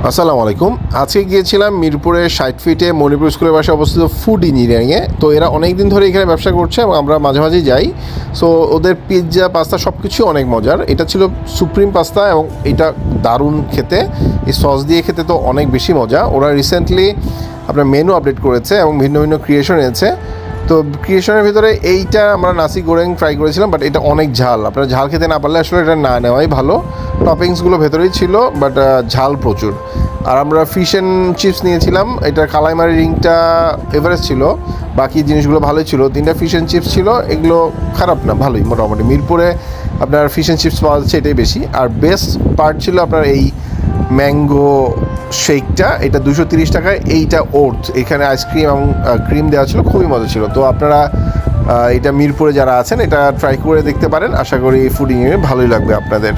আসসালামু আলাইকুম। আজকে গিয়েছিলাম মিরপুরের ৬০ ফিটে মণিপুর স্কুলের পাশে অবস্থিত ফুড ইঞ্জিনিয়ারিংয়ে। তো এরা অনেক দিন ধরে এখানে ব্যবসা করছে এবং আমরা মাঝে মাঝেই যাই। সো ওদের পিৎজা পাস্তা সব কিছুই অনেক মজার। এটা ছিল সুপ্রিম পাস্তা এবং এটা দারুণ খেতে। এই সস দিয়ে খেতে তো অনেক বেশি মজা। ওরা রিসেন্টলি আপনার মেনু আপডেট করেছে এবং ভিন্ন ভিন্ন ক্রিয়েশন এনেছে। তো ক্রিয়েশনের ভিতরে এইটা আমরা নাসি গোরেং ট্রাই করেছিলাম, বাট এটা অনেক ঝাল। আপনারা ঝাল খেতে না পারলে আসলে এটা না নেওয়াই ভালো। টপিংসগুলো ভেতরেই ছিল, বাট ঝাল প্রচুর। আর আমরা ফিশ অ্যান্ড চিপস নিয়েছিলাম। এটার কালাইমারি রিংটা এভারেস্ট ছিল, বাকি জিনিসগুলো ভালোই ছিল। 3টা ফিশ অ্যান্ড চিপস ছিল, এগুলো খারাপ না, ভালোই মোটামুটি। মিরপুরে আপনার ফিশ অ্যান্ড চিপস পাওয়া যাচ্ছে, এটাই বেশি। আর বেস্ট পার্ট ছিল আপনার এই ম্যাঙ্গো শেকটা, এটা 230 টাকায়। এইটা ওটস, এখানে আইসক্রিম এবং ক্রিম দেওয়া ছিল, খুবই মজা ছিল। তো আপনারা এটা মিরপুরে যারা আছেন এটা ট্রাই করে দেখতে পারেন। আশা করি ফুড ইঞ্জিনিয়ারিং ভালোই লাগবে আপনাদের।